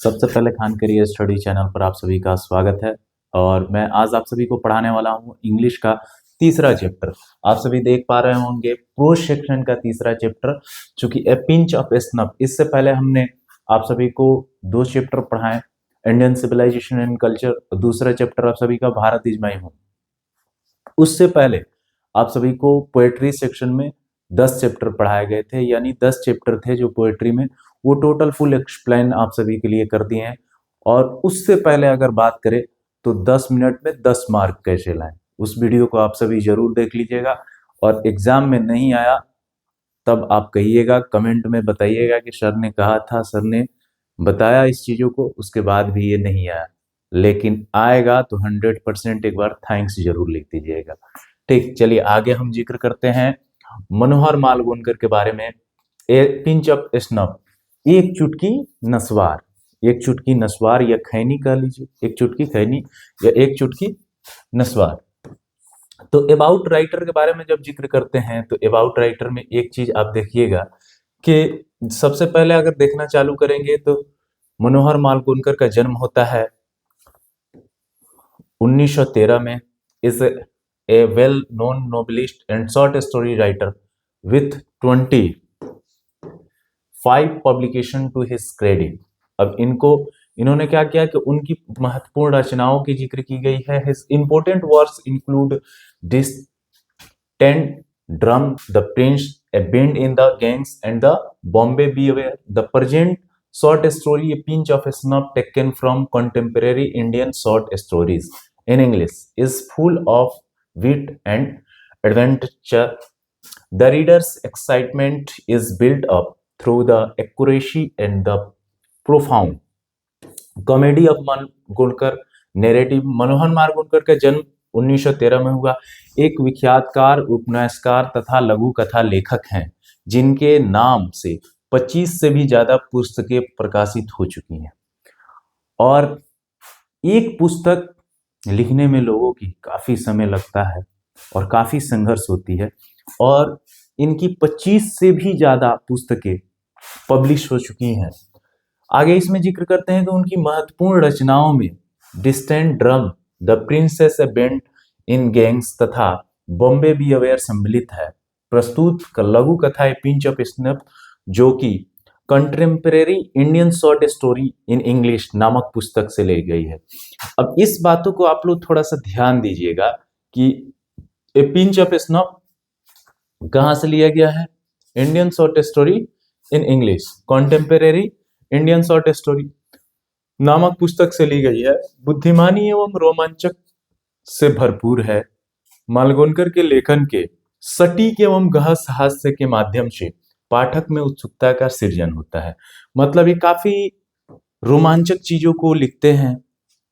सबसे पहले Khan career study channel पर आप सभी का स्वागत है। और मैं आज आप सभी को पढ़ाने वाला हूं इंग्लिश का तीसरा चैप्टर। आप सभी देख पा रहे होंगे प्रोज सेक्शन का तीसरा चैप्टर, चूंकि ए पिंच ऑफ स्नफ। इससे पहले हमने आप सभी को दो चैप्टर पढ़ाए, इंडियन सिविलाइजेशन एंड कल्चर, दूसरा चैप्टर आप सभी का भारत इज माई होम। उससे पहले आप सभी को पोएट्री सेक्शन में 10 चैप्टर पढ़ाए गए थे, यानी 10 चैप्टर थे जो पोएट्री में, वो टोटल फुल एक्सप्लेन आप सभी के लिए कर दिए हैं। और उससे पहले अगर बात करें तो 10 मिनट में 10 मार्क कैसे लाएं, उस वीडियो को आप सभी जरूर देख लीजिएगा। और एग्जाम में नहीं आया तब आप कहिएगा, कमेंट में बताइएगा कि सर ने कहा था, सर ने बताया इस चीजों को, उसके बाद भी ये नहीं आया। लेकिन आएगा तो 100% एक बार थैंक्स जरूर लिख दीजिएगा। ठीक, चलिए आगे हम जिक्र करते हैं मनोहर मालवणकर के बारे में। ए पिंच ऑफ स्नफ, एक चुटकी नस्वार, एक चुटकी नस्वार या खैनी कह लीजिए, एक चुटकी खैनी या एक चुटकी नस्वार। तो अबाउट राइटर के बारे में जब जिक्र करते हैं तो अबाउट राइटर में एक चीज आप देखिएगा कि सबसे पहले अगर देखना चालू करेंगे तो मनोहर मालवणकर का जन्म होता है 1913 में। Is a well known novelist and short story writer with 25 publication to his credit. अब इन्होंने क्या किया कि उनकी महत्वपूर्ण रचनाओं की जिक्र की गई है। His important works include distant drum, the Prince, A bend in the gangs and the Bombay be aware. The present short story, A Pinch of Snuff, taken from contemporary Indian short stories in English, is full of wit and adventure. The reader's excitement is built up through the accuracy and the profound comedy of Malvankar narrative। मनोहर मालवणकर का जन्म 1913 में हुआ। एक विख्यातकार, उपन्यासकार तथा लघु कथा लेखक हैं जिनके नाम से 25 से भी ज्यादा पुस्तकें प्रकाशित हो चुकी हैं। और एक पुस्तक लिखने में लोगों की काफी समय लगता है और काफी संघर्ष होती है, और इनकी 25 से भी ज्यादा पुस्तकें पब्लिश हो चुकी हैं। आगे इसमें जिक्र करते हैं कि उनकी महत्वपूर्ण रचनाओं में distant drum, the princess A bend in gangs तथा बॉम्बे बी अवेयर सम्मिलित है। प्रस्तुत लघु कथा ए पिंच ऑफ स्नफ, जो कि contemporary Indian short story in English नामक पुस्तक से ली गई है। अब इस बातों को आप लोग थोड़ा सा ध्यान दीजिएगा कि ए पिंच ऑफ स्नफ कहां से लिया गया है? Indian short story in English, contemporary Indian short story नामक पुस्तक से ली गई है। बुद्धिमानी एवं रोमांचक से भरपूर है। मालवणकर के लेखन के सटीक एवं गहन हास्य के माध्यम से पाठक में उत्सुकता का सृजन होता है। मतलब ये काफी रोमांचक चीजों को लिखते हैं,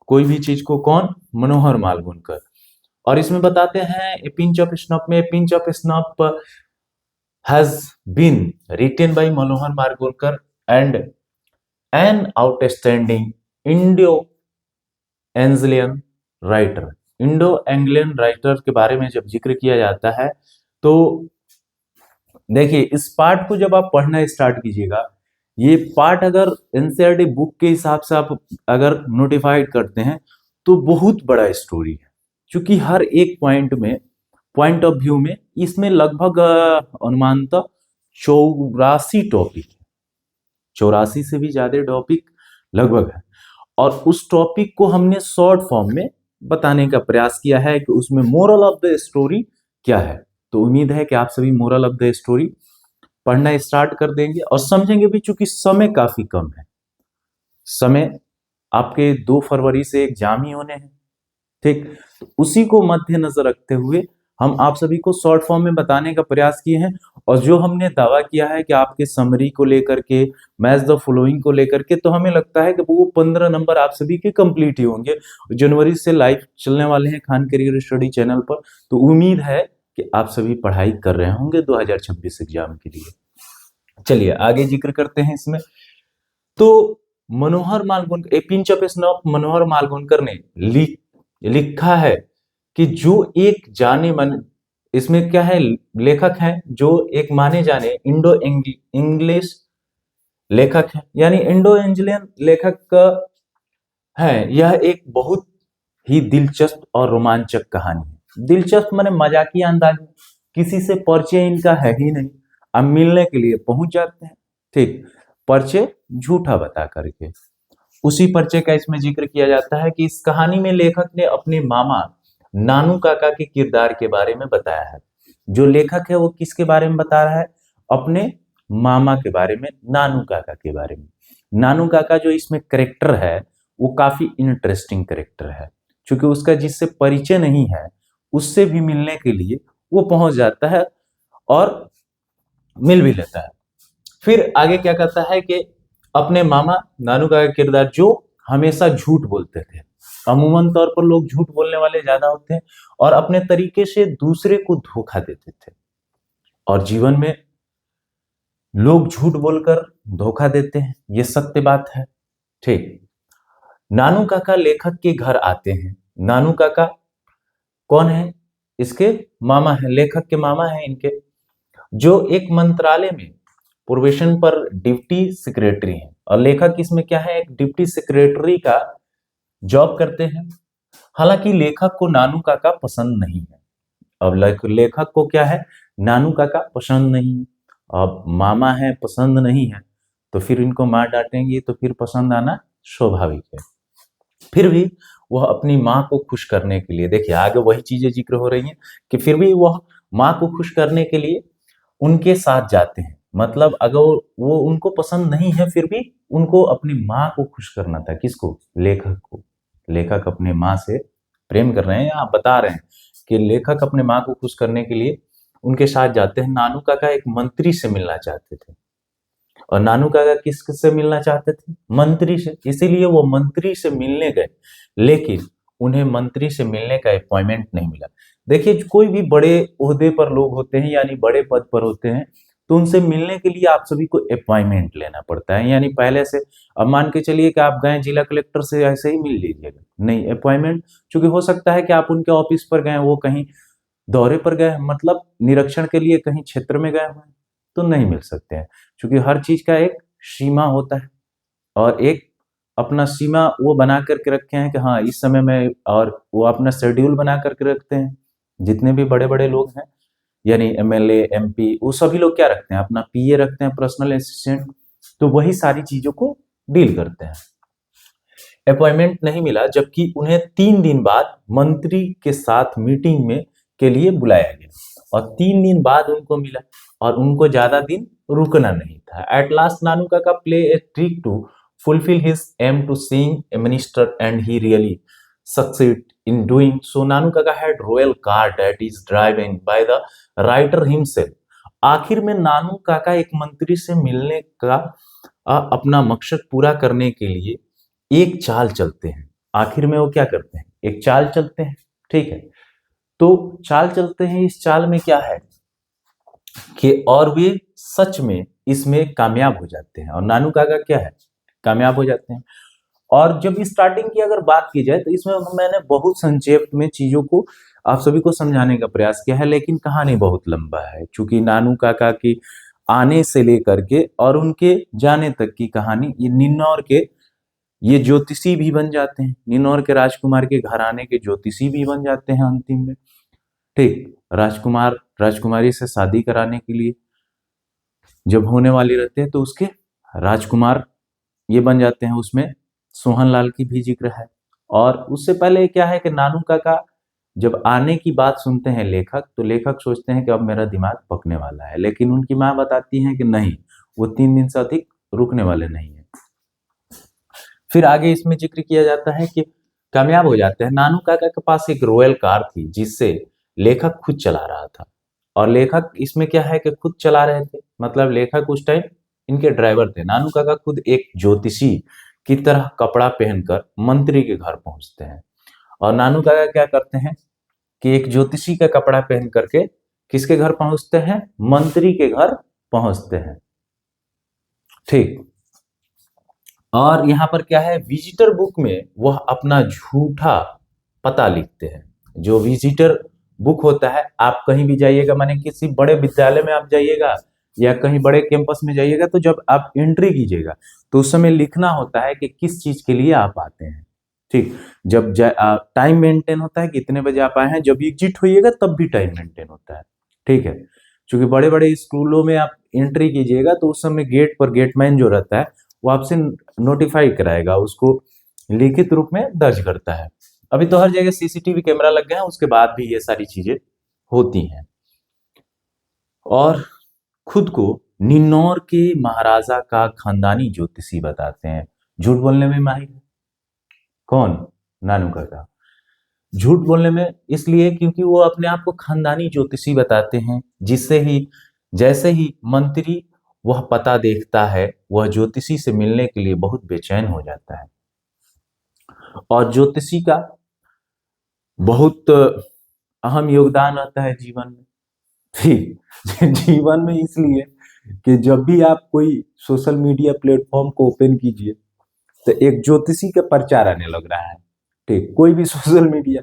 कोई भी चीज को। कौन? मनोहर मालवणकर। और इसमें बताते हैं ए पिंच ऑफ स्नफ में, pinch of snuff has been written by Manohar Malvankar and an outstanding Indo Anglian writer. Indo Anglian writer के बारे में जब जिक्र किया जाता है तो देखिए, इस पार्ट को जब आप पढ़ना स्टार्ट कीजिएगा, ये पार्ट अगर एनसीईआरटी बुक के हिसाब से आप अगर नोटिफाइड करते हैं तो बहुत बड़ा स्टोरी है, क्योंकि हर एक पॉइंट ऑफ व्यू में इसमें लगभग अनुमानतः 84 टॉपिक, 84 से भी ज्यादा टॉपिक लगभग है। और उस टॉपिक को हमने शॉर्ट फॉर्म में बताने का प्रयास किया है कि उसमें मोरल ऑफ द स्टोरी क्या है। तो उम्मीद है कि आप सभी मोरल ऑफ द स्टोरी पढ़ना स्टार्ट कर देंगे और समझेंगे भी, चूंकि समय काफी कम है। समय आपके 2 फरवरी से एग्जाम ही होने हैं, ठीक। तो उसी को मद्देनजर रखते हुए हम आप सभी को शॉर्ट फॉर्म में बताने का प्रयास किए हैं। और जो हमने दावा किया है कि आपके समरी को लेकर के, मैच द फॉलोइंग को लेकर के, तो हमें लगता है कि वो 15 नंबर आप सभी के कंप्लीट ही होंगे। जनवरी से लाइव चलने वाले हैं खान करियर स्टडी चैनल पर, तो उम्मीद है कि आप सभी पढ़ाई कर रहे होंगे 2026 एग्जाम के लिए। चलिए आगे जिक्र करते हैं इसमें। तो Manohar Malvankar, a pinch of snuff Manohar Malvankar ने लिखा है कि जो एक जाने मन, इसमें क्या है, लेखक है जो एक माने जाने इंडो इंग्लिश लेखक है, यानी इंडो एंजेलियन लेखक है। यह एक बहुत ही दिलचस्प और रोमांचक कहानी है। दिलचस्प माने मजाकिया अंदाज में, किसी से परिचय इनका है ही नहीं, अब मिलने के लिए पहुंच जाते हैं। ठीक, परिचय झूठा बता करके। उसी परिचय का इसमें जिक्र किया जाता है कि इस कहानी में लेखक ने अपने मामा नानू काका के किरदार के बारे में बताया है। जो लेखक है वो किसके बारे में बता रहा है? अपने मामा के बारे में, नानू काका के बारे में। नानू काका जो इसमें करेक्टर है वो काफी इंटरेस्टिंग करेक्टर है, क्योंकि उसका जिससे परिचय नहीं है उससे भी मिलने के लिए वो पहुंच जाता है और मिल भी लेता है। फिर आगे क्या करता है कि अपने मामा नानू का किरदार जो हमेशा झूठ बोलते थे, अमूमन तौर पर लोग झूठ बोलने वाले ज्यादा होते हैं और अपने तरीके से दूसरे को धोखा देते थे, और जीवन में लोग झूठ बोलकर धोखा देते हैं, ये सत्य बात है। ठीक, नानू काका लेखक के घर आते हैं। नानू काका कौन है? इसके मामा है, लेखक के मामा है इनके, जो एक मंत्रालय में प्रोबेशन पर डिप्टी सेक्रेटरी हैं। और लेखक इसमें क्या है? एक डिप्टी सेक्रेटरी का जॉब करते हैं। हालांकि लेखक को नानू काका पसंद नहीं है। अब लेखक को क्या है? नानू काका पसंद नहीं है। अब मामा है, पसंद नहीं है, तो फिर इनको मार डांटेंगे तो फिर पसंद आना स्वाभाविक है। फिर भी वह अपनी माँ को खुश करने के लिए, देखिए आगे वही चीजें जिक्र हो रही हैं कि फिर भी वह माँ को खुश करने के लिए उनके साथ जाते हैं। मतलब अगर वो उनको पसंद नहीं है, फिर भी उनको अपनी माँ को खुश करना था। किसको? लेखक को। लेखक अपने माँ से प्रेम कर रहे हैं, या बता रहे हैं कि लेखक अपने माँ को खुश करने के लिए उनके साथ जाते हैं। नानू काका एक मंत्री से मिलना चाहते थे, और नानू काका किससे मिलना चाहते थे? मंत्री से। इसीलिए वो मंत्री से मिलने गए, लेकिन उन्हें मंत्री से मिलने का अपॉइंटमेंट नहीं मिला। देखिए, कोई भी बड़े ओहदे पर लोग होते हैं, यानी बड़े पद पर होते हैं, तो उनसे मिलने के लिए आप सभी को अपॉइंटमेंट लेना पड़ता है। यानी पहले से, अब मान के चलिए कि आप गए जिला कलेक्टर से ऐसे ही मिल लीजिएगा, नहीं, अपॉइंटमेंट, क्योंकि हो सकता है कि आप उनके ऑफिस पर गए, वो कहीं दौरे पर गए, मतलब निरीक्षण के लिए कहीं क्षेत्र में गए हुए हैं, तो नहीं मिल सकते हैं, क्योंकि हर चीज का एक सीमा होता है और एक अपना सीमा वो बना करके रखे हैं कि हाँ इस समय में, और वो अपना शेड्यूल बना करके रखते हैं। जितने भी बड़े बड़े लोग हैं, यानी एमएलए, एमपी, वो सभी लोग क्या रखते हैं? अपना पीए रखते हैं, पर्सनल असिस्टेंट, तो वही सारी चीजों को डील करते हैं। अपॉइंटमेंट नहीं मिला, जबकि उन्हें 3 दिन बाद मंत्री के साथ मीटिंग में के लिए बुलाया गया, और 3 दिन बाद उनको मिला, और उनको ज्यादा दिन रुकना नहीं था। Eight last Nanu Kaka play a trick to fulfil his aim to seeing a minister, and he really succeed in doing so. Nanu Kaka had royal car that is driven by the writer himself. आखिर में नानू काका एक मंत्री से मिलने का अपना मकसद पूरा करने के लिए एक चाल चलते हैं। आखिर में वो क्या करते हैं? एक चाल चलते हैं। ठीक है, तो चाल चलते हैं। इस चाल में क्या है कि और वे सच में इसमें कामयाब हो जाते हैं, और नानू काका क्या है? कामयाब हो जाते हैं। और जब स्टार्टिंग की अगर बात की जाए, तो इसमें मैंने बहुत संक्षेप में चीजों को आप सभी को समझाने का प्रयास किया है, लेकिन कहानी बहुत लंबा है, क्योंकि नानू काका की आने से लेकर के और उनके जाने तक की कहानी, ये निन्नौर के ये ज्योतिषी भी बन जाते हैं, निन्नौर के राजकुमार के घराने के ज्योतिषी भी बन जाते हैं अंतिम में। ठीक, राजकुमार राजकुमारी से शादी कराने के लिए जब होने वाली रहते हैं, तो उसके राजकुमार ये बन जाते हैं। उसमें सोहनलाल की भी जिक्र है। और उससे पहले क्या है कि नानू काका जब आने की बात सुनते हैं लेखक, तो लेखक सोचते हैं कि अब मेरा दिमाग पकने वाला है, लेकिन उनकी माँ बताती हैं कि नहीं, वो 3 दिन से अधिक रुकने वाले नहीं है। फिर आगे इसमें जिक्र किया जाता है कि कामयाब हो जाते हैं। नानू काका के पास एक रॉयल कार थी, जिससे लेखक खुद चला रहा था। और लेखक इसमें क्या है कि खुद चला रहे थे, मतलब लेखक उस टाइम इनके ड्राइवर थे। नानू काका खुद एक ज्योतिषी की तरह कपड़ा पहनकर मंत्री के घर पहुंचते हैं। और नानू काका क्या करते हैं कि एक ज्योतिषी का कपड़ा पहन करके किसके घर पहुंचते हैं? मंत्री के घर पहुंचते हैं। ठीक, और यहाँ पर क्या है, विजिटर बुक में वह अपना झूठा पता लिखते हैं। जो विजिटर बुक होता है, आप कहीं भी जाइएगा, माने किसी बड़े विद्यालय में आप जाइएगा, या कहीं बड़े कैंपस में जाइएगा तो जब आप एंट्री कीजिएगा तो उस समय लिखना होता है कि किस चीज के लिए आप आते हैं। ठीक, जब टाइम मेंटेन होता है कि इतने बजे आप आए हैं, जब एग्जिट होइएगा तब भी टाइम मेंटेन होता है। ठीक है, क्योंकि बड़े बड़े स्कूलों में आप एंट्री कीजिएगा तो उस समय गेट पर गेटमैन जो रहता है वो आपसे नोटिफाई कराएगा, उसको लिखित रूप में दर्ज करता है। अभी तो हर जगह सीसीटीवी कैमरा लग गया है, उसके बाद भी ये सारी चीजें होती हैं। और खुद को निन्नौर के महाराजा का खानदानी ज्योतिषी बताते हैं। झूठ बोलने में माहिर है। कौन? नानू काका। झूठ बोलने में इसलिए क्योंकि वो अपने आप को खानदानी ज्योतिषी बताते हैं, जिससे ही जैसे ही मंत्री वह पता देखता है वह ज्योतिषी से मिलने के लिए बहुत बेचैन हो जाता है। और ज्योतिषी का बहुत अहम योगदान रहता है जीवन में। ठीक, जीवन में इसलिए कि जब भी आप कोई सोशल मीडिया प्लेटफॉर्म को ओपन कीजिए तो एक ज्योतिषी का प्रचार आने लग रहा है। ठीक, कोई भी सोशल मीडिया,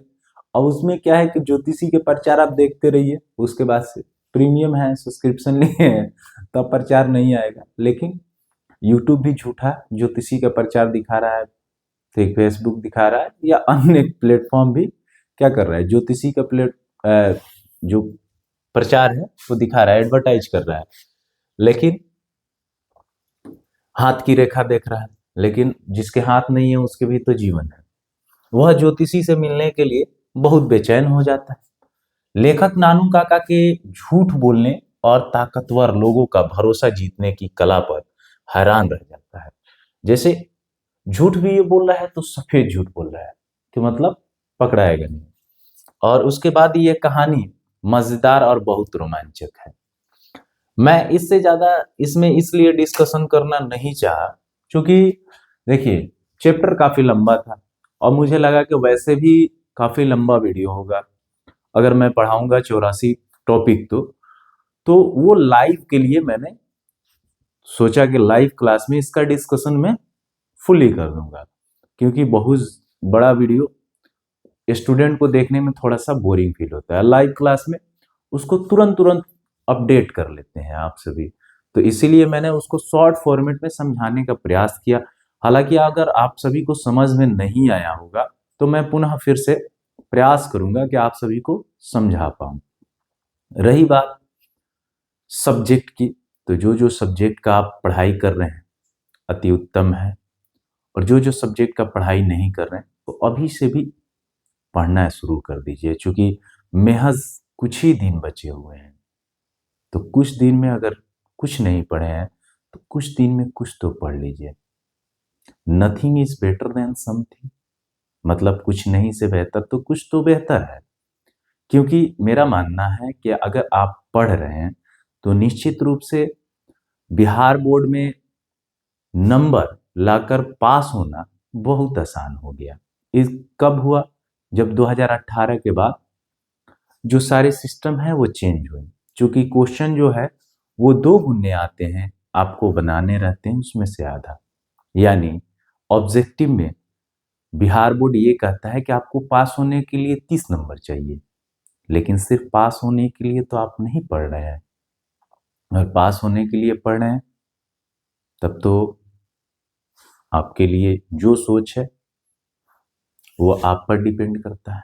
और उसमें क्या है कि ज्योतिषी के प्रचार आप देखते रहिए, उसके बाद से प्रीमियम है, सब्सक्रिप्शन लिए हैं तब प्रचार नहीं आएगा। लेकिन यूट्यूब भी झूठा ज्योतिषी का प्रचार दिखा रहा है, ठीक, फेसबुक दिखा रहा है, या अन्य प्लेटफॉर्म भी क्या कर रहा है, ज्योतिषी का जो प्रचार है वो दिखा रहा है, एडवर्टाइज कर रहा है, लेकिन हाथ की रेखा देख रहा है। लेकिन जिसके हाथ नहीं है उसके भी तो जीवन है। वह ज्योतिषी से मिलने के लिए बहुत बेचैन हो जाता है। लेखक नानू काका के झूठ बोलने और ताकतवर लोगों का भरोसा जीतने की कला पर हैरान रह जाता है। जैसे झूठ भी ये बोल रहा है तो सफेद झूठ बोल रहा है कि मतलब पकड़ाएगा नहीं। और उसके बाद ये कहानी मजेदार और बहुत रोमांचक है। मैं इससे ज्यादा इसमें इसलिए डिस्कशन करना नहीं चाहा क्योंकि देखिए चैप्टर काफी लंबा था और मुझे लगा कि वैसे भी काफी लंबा वीडियो होगा अगर मैं पढ़ाऊंगा 84 टॉपिक। तो वो लाइव के लिए मैंने सोचा कि लाइव क्लास में इसका डिस्कशन मैं फुली कर दूंगा, क्योंकि बहुत बड़ा वीडियो स्टूडेंट को देखने में थोड़ा सा बोरिंग फील होता है। लाइव क्लास में उसको तुरंत तुरंत अपडेट कर लेते हैं आप सभी, तो इसीलिए मैंने उसको शॉर्ट फॉर्मेट में समझाने का प्रयास किया। हालांकि अगर आप सभी को समझ में नहीं आया होगा तो मैं पुनः फिर से प्रयास करूंगा कि आप सभी को समझा पाऊं। रही बात सब्जेक्ट की, तो जो जो सब्जेक्ट का आप पढ़ाई कर रहे हैं अति उत्तम है, और जो जो सब्जेक्ट का पढ़ाई नहीं कर रहे हैं तो अभी से भी पढ़ना शुरू कर दीजिए, क्योंकि महज कुछ ही दिन बचे हुए हैं। तो कुछ दिन में अगर कुछ नहीं पढ़े हैं तो कुछ दिन में कुछ तो पढ़ लीजिए। Nothing is better than something, मतलब कुछ नहीं से बेहतर तो कुछ तो बेहतर है। क्योंकि मेरा मानना है कि अगर आप पढ़ रहे हैं तो निश्चित रूप से बिहार बोर्ड में नंबर लाकर पास होना बहुत आसान हो गया। इस कब हुआ? जब 2018 के बाद जो सारे सिस्टम है वो चेंज हुए। क्योंकि क्वेश्चन जो है वो दो गुने आते हैं, आपको बनाने रहते हैं उसमें से आधा। यानी ऑब्जेक्टिव में बिहार बोर्ड ये कहता है कि आपको पास होने के लिए 30 नंबर चाहिए, लेकिन सिर्फ पास होने के लिए तो आप नहीं पढ़ रहे हैं। और पास होने के लिए पढ़ रहे हैं तब तो आपके लिए जो सोच है वो आप पर डिपेंड करता है।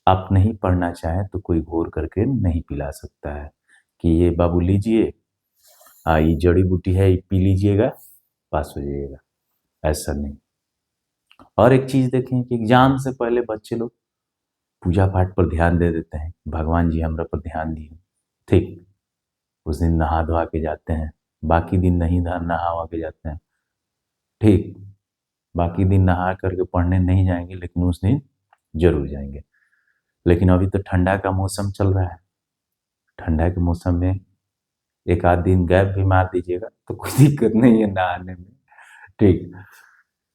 आप नहीं पढ़ना चाहें तो कोई घोर करके नहीं पिला सकता है कि ये बाबू लीजिए, ये जड़ी बूटी है, ये पी लीजिएगा, पास हो जाइएगा। ऐसा नहीं। और एक चीज देखें कि एग्जाम से पहले बच्चे लोग पूजा पाठ पर ध्यान दे देते हैं, भगवान जी हमरा पर ध्यान दिए, ठीक, उस दिन नहा धोआ के जाते हैं, बाकी दिन नहीं नहा वहा के जाते हैं, ठीक, बाकी दिन नहा करके पढ़ने नहीं जाएंगे लेकिन उस दिन जरूर जाएंगे। लेकिन अभी तो ठंडा का मौसम चल रहा है, ठंडा के मौसम में एक आध दिन गैप भी मार दीजिएगा तो कोई दिक्कत नहीं है नहाने में, ठीक,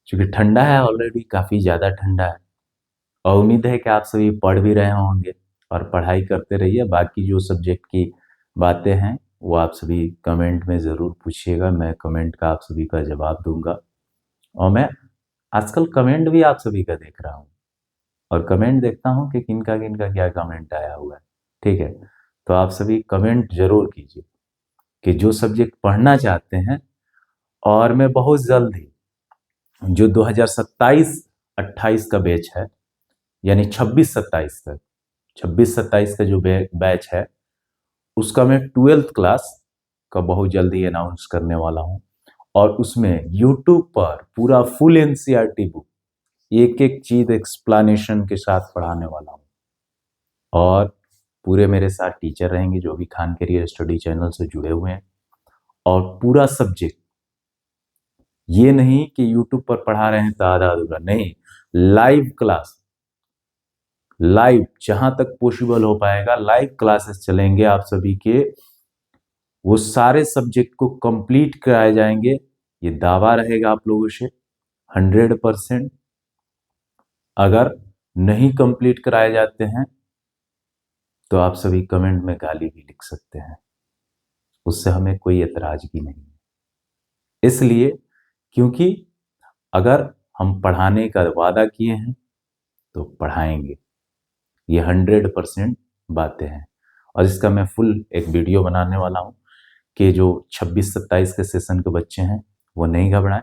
क्योंकि ठंडा है, ऑलरेडी काफ़ी ज़्यादा ठंडा है। और उम्मीद है कि आप सभी पढ़ भी रहे होंगे और पढ़ाई करते रहिए। बाकी जो सब्जेक्ट की बातें हैं वो आप सभी कमेंट में ज़रूर पूछिएगा, मैं कमेंट का आप सभी का जवाब दूंगा। और मैं आजकल कमेंट भी आप सभी का देख रहा हूँ और कमेंट देखता हूँ कि किनका किनका क्या कमेंट आया हुआ है, ठीक है। तो आप सभी कमेंट जरूर कीजिए। कि जो सब्जेक्ट पढ़ना चाहते हैं, और मैं बहुत जल्द ही जो 2027-28 का बैच है, यानी 26-27 का 26-27 का जो बैच है, उसका मैं 12th क्लास का बहुत जल्द ही अनाउंस करने वाला हूँ। और उसमें यूट्यूब पर पूरा फुल एनसीईआरटी बुक, एक एक चीज एक्सप्लेनेशन के साथ पढ़ाने वाला हूँ। और पूरे मेरे साथ टीचर रहेंगे जो भी खान कैरियर स्टडी चैनल से जुड़े हुए हैं। और पूरा सब्जेक्ट, ये नहीं कि यूट्यूब पर पढ़ा रहे हैं तो आधा अधूरा, नहीं, लाइव क्लास, लाइव जहां तक पॉसिबल हो पाएगा लाइव क्लासेस चलेंगे आप सभी के। वो सारे सब्जेक्ट को कंप्लीट कराए जाएंगे, ये दावा रहेगा आप लोगों से 100%। अगर नहीं कंप्लीट कराए जाते हैं तो आप सभी कमेंट में गाली भी लिख सकते हैं, उससे हमें कोई एतराज भी नहीं है। इसलिए क्योंकि अगर हम पढ़ाने का वादा किए हैं तो पढ़ाएंगे, ये 100% बातें हैं। और इसका मैं फुल एक वीडियो बनाने वाला हूँ कि जो 26-27 के सेशन के बच्चे हैं वो नहीं घबराएं,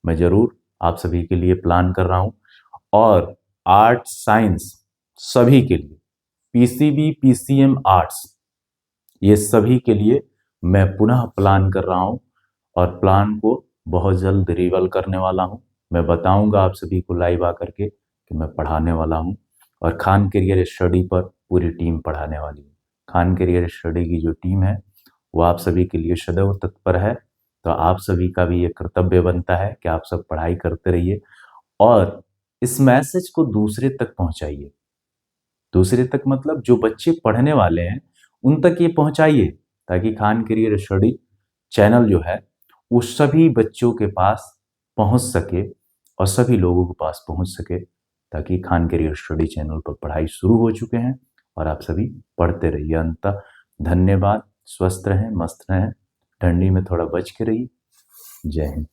मैं ज़रूर आप सभी के लिए प्लान कर रहा हूँ। और आर्ट साइंस सभी के लिए, पीसीबी पीसीएम आर्ट्स, ये सभी के लिए मैं पुनः प्लान कर रहा हूँ। और प्लान को बहुत जल्द रिवल करने वाला हूँ। मैं बताऊंगा आप सभी को लाइव आकर के कि मैं पढ़ाने वाला हूँ। और खान कैरियर स्टडी पर पूरी टीम पढ़ाने वाली है। खान कैरियर स्टडी की जो टीम है वो आप सभी के लिए सदैव तत्पर है। तो आप सभी का भी ये कर्तव्य बनता है कि आप सब पढ़ाई करते रहिए और इस मैसेज को दूसरे तक पहुंचाइए। दूसरे तक मतलब जो बच्चे पढ़ने वाले हैं उन तक ये पहुंचाइए, ताकि खान कैरियर स्टडी चैनल जो है वो सभी बच्चों के पास पहुंच सके और सभी लोगों के पास पहुंच सके, ताकि खान कैरियर स्टडी चैनल पर पढ़ाई शुरू हो चुके हैं और आप सभी पढ़ते रहिए अंततः। धन्यवाद। स्वस्थ रहें, मस्त रहें, ठंडी में थोड़ा बच के रहिए। जय हिंद।